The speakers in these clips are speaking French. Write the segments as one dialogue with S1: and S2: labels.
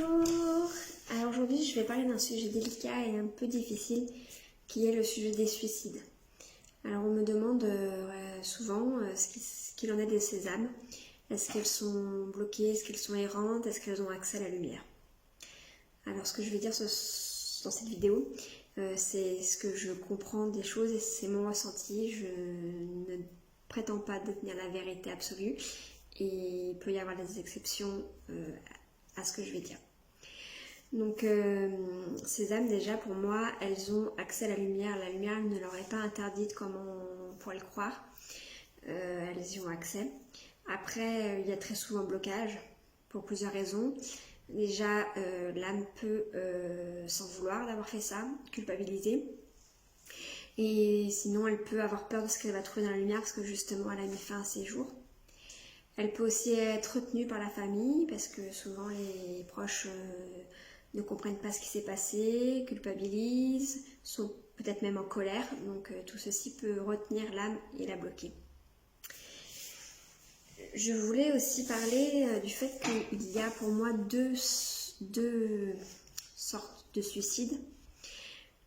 S1: Bonjour. Alors aujourd'hui je vais parler d'un sujet délicat et un peu difficile qui est le sujet des suicides. Alors on me demande souvent ce qu'il en est de ces âmes. Est-ce qu'elles sont bloquées, est-ce qu'elles sont errantes, est-ce qu'elles ont accès à la lumière? Alors ce que je vais dire dans cette vidéo, c'est ce que je comprends des choses et c'est mon ressenti. Je ne prétends pas détenir la vérité absolue et il peut y avoir des exceptions à ce que je vais dire. Donc ces âmes déjà pour moi elles ont accès à la lumière ne leur est pas interdite comme on pourrait le croire, elles y ont accès. Après il y a très souvent un blocage pour plusieurs raisons. Déjà l'âme peut s'en vouloir d'avoir fait ça, culpabiliser, et sinon elle peut avoir peur de ce qu'elle va trouver dans la lumière parce que justement elle a mis fin à ses jours. Elle peut aussi être retenue par la famille parce que souvent les proches ne comprennent pas ce qui s'est passé, culpabilisent, sont peut-être même en colère. Donc tout ceci peut retenir l'âme et la bloquer. Je voulais aussi parler du fait qu'il y a pour moi deux sortes de suicides.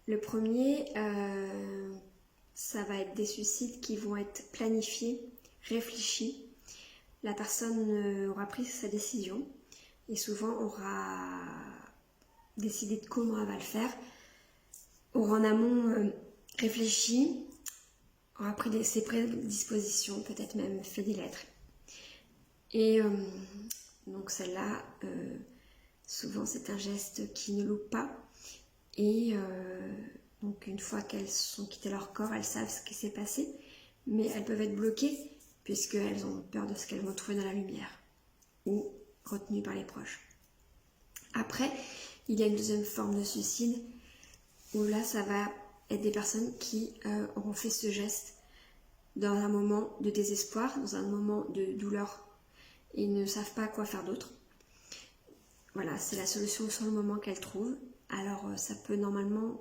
S1: Le premier, ça va être des suicides qui vont être planifiés, réfléchis. La personne aura pris sa décision et souvent aura décidé de comment elle va le faire, aura en amont réfléchi, aura pris ses prédispositions, peut-être même fait des lettres. Et donc celle-là, souvent c'est un geste qui ne loupe pas. Et donc une fois qu'elles sont quittées leur corps, elles savent ce qui s'est passé, mais elles peuvent être bloquées puisqu'elles ont peur de ce qu'elles vont trouver dans la lumière ou retenues par les proches. Après, il y a une deuxième forme de suicide où là, ça va être des personnes qui auront fait ce geste dans un moment de désespoir, dans un moment de douleur et ne savent pas quoi faire d'autre. Voilà, c'est la solution sur le moment qu'elles trouvent. Alors, ça peut normalement,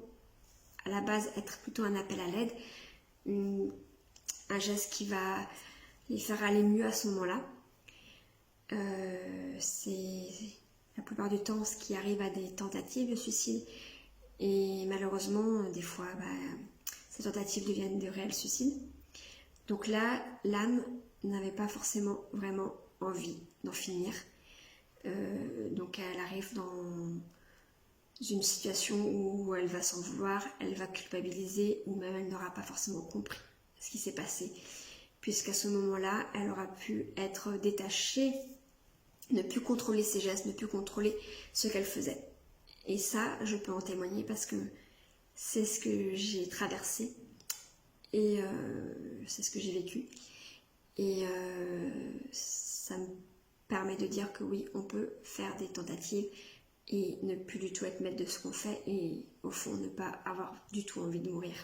S1: à la base, être plutôt un appel à l'aide, un geste qui va les faire aller mieux à ce moment-là. C'est la plupart du temps ce qui arrive à des tentatives de suicide et malheureusement des fois ces tentatives deviennent de réels suicides. Donc là l'âme n'avait pas forcément vraiment envie d'en finir, donc elle arrive dans une situation où elle va s'en vouloir, elle va culpabiliser ou même elle n'aura pas forcément compris ce qui s'est passé, puisqu'à ce moment-là, elle aura pu être détachée, ne plus contrôler ses gestes, ne plus contrôler ce qu'elle faisait. Et ça, je peux en témoigner parce que c'est ce que j'ai traversé et c'est ce que j'ai vécu. Et ça me permet de dire que oui, on peut faire des tentatives et ne plus du tout être maître de ce qu'on fait et au fond ne pas avoir du tout envie de mourir.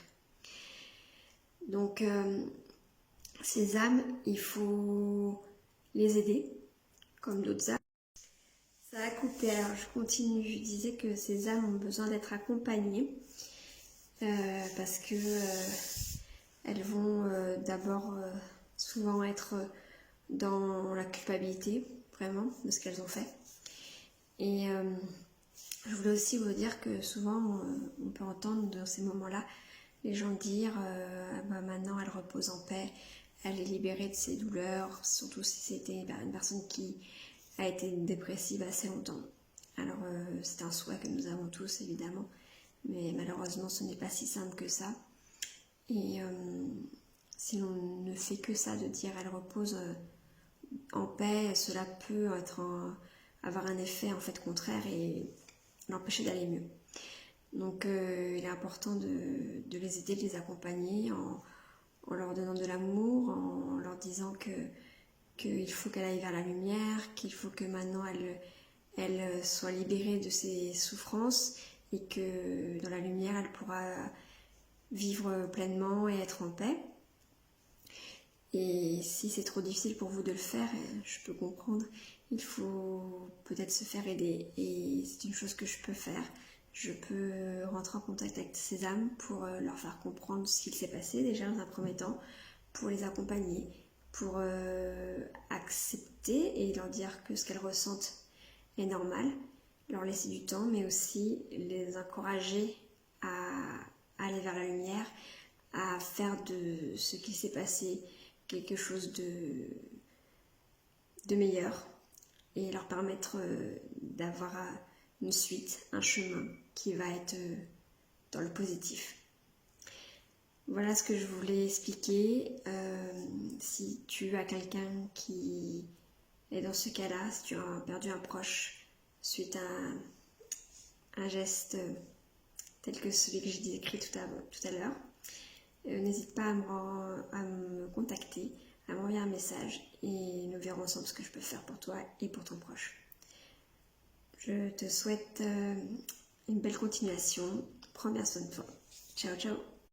S1: Donc ces âmes, il faut les aider, comme d'autres âmes. Ça a coupé, alors je continue. Je disais que ces âmes ont besoin d'être accompagnées parce que elles vont d'abord souvent être dans la culpabilité, vraiment, de ce qu'elles ont fait. Et je voulais aussi vous dire que souvent, on peut entendre dans ces moments-là les gens dire maintenant elle repose en paix, elle est libérée de ses douleurs, surtout si c'était une personne qui a été dépressive assez longtemps. Alors c'est un souhait que nous avons tous évidemment, mais malheureusement ce n'est pas si simple que ça. Et si l'on ne fait que ça, de dire elle repose en paix, cela peut avoir un effet en fait contraire et l'empêcher d'aller mieux. Donc il est important de les aider, de les accompagner en leur donnant de l'amour, en leur disant qu'il faut qu'elle aille vers la lumière, qu'il faut que maintenant elle soit libérée de ses souffrances et que dans la lumière elle pourra vivre pleinement et être en paix. Et si c'est trop difficile pour vous de le faire, je peux comprendre, il faut peut-être se faire aider et c'est une chose que je peux faire. Je peux rentrer en contact avec ces âmes pour leur faire comprendre ce qu'il s'est passé déjà dans un premier temps, pour les accompagner, pour accepter et leur dire que ce qu'elles ressentent est normal, leur laisser du temps, mais aussi les encourager à aller vers la lumière, à faire de ce qui s'est passé quelque chose de meilleur et leur permettre d'avoir une suite, un chemin qui va être dans le positif. Voilà ce que je voulais expliquer. Si tu as quelqu'un qui est dans ce cas-là, si tu as perdu un proche suite à un geste tel que celui que j'ai décrit tout à l'heure, n'hésite pas à me contacter, à m'envoyer un message et nous verrons ensemble ce que je peux faire pour toi et pour ton proche. Je te souhaite une belle continuation. Prends bien soin de toi. Ciao, ciao.